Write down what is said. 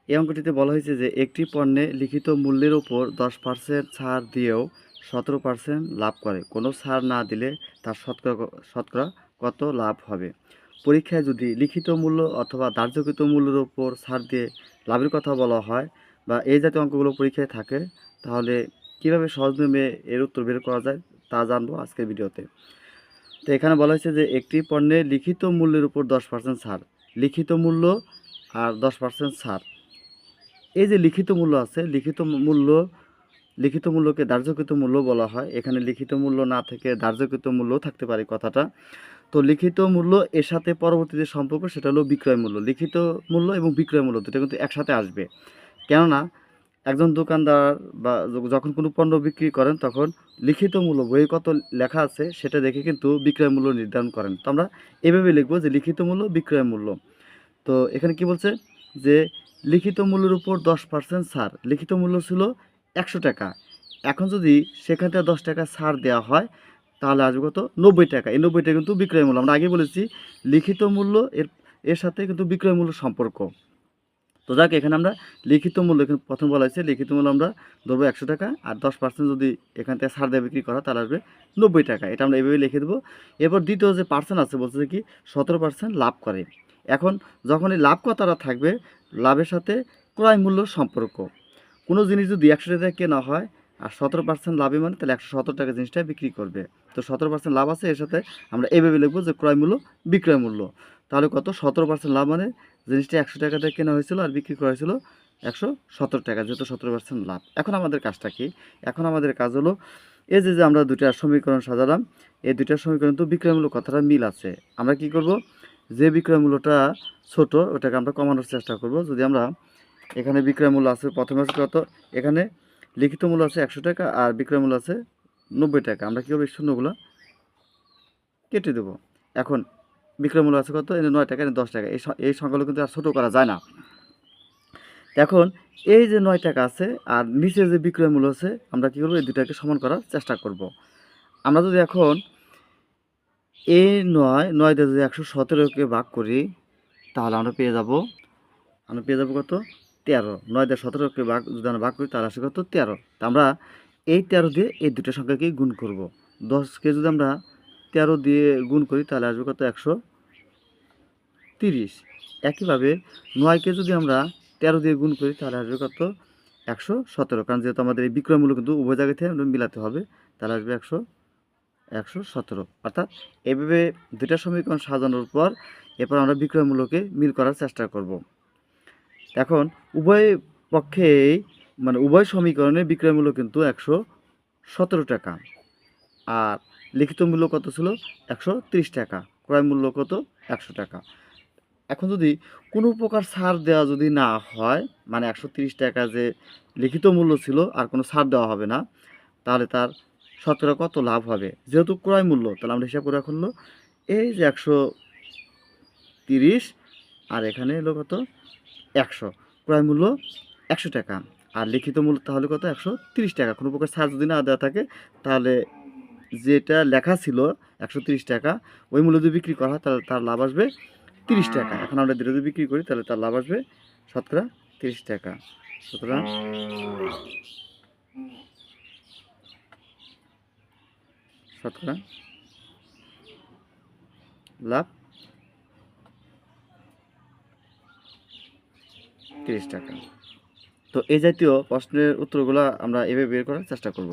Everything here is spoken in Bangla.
এই অঙ্কটিতে বলা হয়েছে যে একটি পণ্যে লিখিত মূল্যের উপর 10% ছাড় দিয়েও 17% লাভ করে। কোনো ছাড় না দিলে তার শতকরা কত লাভ হবে? পরীক্ষায় যদি লিখিত মূল্য অথবা ধার্যকৃত মূল্যের উপর ছাড় দিয়ে লাভের কথা বলা হয় বা এই জাতীয় অঙ্কগুলো পরীক্ষায় থাকে, তাহলে কীভাবে সহজ নিয়মে এর উত্তর বের করা যায় তা জানবো আজকের ভিডিওতে। তো এখানে বলা হয়েছে যে একটি পণ্যে লিখিত মূল্যের উপর 10% ছাড়, লিখিত মূল্য আর 10% ছাড়। এই যে লিখিত মূল্য আছে, লিখিত মূল্যকে ধার্যকৃত মূল্য বলা হয়। এখানে লিখিত মূল্য না থেকে ধার্যকৃত মূল্যও থাকতে পারে কথাটা। তো লিখিত মূল্য এর সাথে পরবর্তী যে সম্পর্ক সেটা হলো বিক্রয় মূল্য। লিখিত মূল্য এবং বিক্রয় মূল্য দুটো কিন্তু একসাথে আসবে। কেননা একজন দোকানদার বা যখন কোনো পণ্য বিক্রি করেন তখন লিখিত মূল্য বইয়ে কত লেখা আছে সেটা দেখে কিন্তু বিক্রয় মূল্য নির্ধারণ করেন। তো আমরা এভাবে লিখব যে লিখিত মূল্য, বিক্রয় মূল্য। তো এখানে কি বলছে যে লিখিত মূল্যের উপর 10% ছাড়। লিখিত মূল্য ছিল 100 টাকা। এখন যদি সেখান থেকে 10 টাকা ছাড় দেওয়া হয় তাহলে আসবে কত? 90 টাকা। এই 90 টাকা কিন্তু বিক্রয় মূল্য। আমরা আগে বলেছি লিখিত মূল্য এর সাথে কিন্তু বিক্রয় মূল্য সম্পর্ক। তো যাক, এখানে আমরা লিখিত মূল্য, এখানে প্রথম বলা হয়েছে লিখিত মূল্য আমরা ধরবো 100 টাকা, আর 10% যদি এখান থেকে ছাড় দিয়ে বিক্রি করা তাহলে আসবে 90 টাকা। এটা আমরা এভাবে লিখে দেবো। এরপর দ্বিতীয় যে পার্সেন্ট আছে বলছে কি 17% লাভ করে। এখন যখন এই লাভ কথাটা থাকবে, লাভের সাথে ক্রয় মূল্য সম্পর্ক। কোনো জিনিস যদি 100 টাকা কেনা হয় আর 17% লাভে মানে তাহলে 117 টাকা জিনিসটা বিক্রি করবে। তো 17% লাভ আছে, এর সাথে আমরা এভাবে লিখবো যে ক্রয় মূল্য, বিক্রয় মূল্য। তাহলে কত? 17% লাভ মানে জিনিসটা 100 টাকা দিয়ে কেনা হয়েছিল আর বিক্রি করা হয়েছিল 117 টাকা, যেহেতু 17% লাভ। এখন আমাদের কাজটা কি? এখন আমাদের কাজ হলো এই যে আমরা দুইটা সমীকরণ সাজালাম, এই দুইটা সমীকরণ তো বিক্রয় মূল্য কথাটা মিল আছে। আমরা কি করব? যে বিক্রয় মূল্যটা ছোট ওটাকে আমরা কমানোর চেষ্টা করব। যদি আমরা এখানে বিক্রয় মূল্য আছে, প্রথমে আছে কত? এখানে লিখিত মূল্য আছে 100 টাকা আর বিক্রয় মূল্য আছে 90 টাকা। আমরা কী করব? এই শূন্যগুলো কেটে দেবো। এখন বিক্রয় মূল্য আছে কত? এখানে 9 টাকা, এখানে 10 টাকা। এই সংখ্যাগুলো কিন্তু আর ছোটো করা যায় না। এখন এই যে 9 টাকা আছে আর নিচে যে বিক্রয় মূল্য আছে, আমরা কী করব? এই দুটাকে সমান করার চেষ্টা করব। আমরা যদি এখন এই 9 দিয়ে যদি 117কে ভাগ করি তাহলে আমরা পেয়ে যাব কত? 13। 9 দিয়ে 17কে যদি আমরা ভাগ করি তাহলে আসে কত? 13। তা আমরা এই 13 দিয়ে এই দুটো সংখ্যাকে গুণ করব। 10কে যদি আমরা 13 দিয়ে গুণ করি তাহলে আসবে কত? 130। একইভাবে 9কে যদি আমরা 13 দিয়ে গুণ করি তাহলে আসবে কত? 117। কারণ যেহেতু আমাদের এই বিক্রয় মূল্য কিন্তু উভয় জায়গা থেকে মিলাতে হবে, তাহলে আসবে 117। অর্থাৎ এভাবে দুটা সমীকরণ সাজানোর পর এরপর আমরা বিক্রয় মূল্যকে মিল করার চেষ্টা করব। এখন উভয় পক্ষেই উভয় সমীকরণে বিক্রয় মূল্য কিন্তু 117 টাকা, আর লিখিত মূল্য কত ছিল? 130 টাকা। ক্রয় মূল্য কত? 100 টাকা। এখন যদি কোনো প্রকার ছাড় দেওয়া যদি না হয়, 130 টাকা যে লিখিত মূল্য ছিল আর কোনো ছাড় দেওয়া হবে না, তাহলে তার শতকরা কত লাভ হবে? যেহেতু ক্রয় মূল্য, তাহলে আমরা হিসাব করে রাখুন এই যে 130 আর এখানে এলো কত? 100। ক্রয় মূল্য 100 টাকা আর লিখিত মূল্য তাহলে কত? 130 টাকা। কোনো প্রকার ছাড় যদি না দেওয়া থাকে তাহলে যেটা লেখা ছিল 130 টাকা, ওই মূল্য যদি বিক্রি করা হয় তাহলে তার লাভ আসবে 30 টাকা। এখন আমরা যেটা যদি বিক্রি করি তাহলে তার লাভ আসবে শতকরা 30 টাকা। সুতরাং শতকরা লাভ 30 টাকা। তো এই জাতীয় প্রশ্নের উত্তরগুলো আমরা এভাবে বের করার চেষ্টা করব।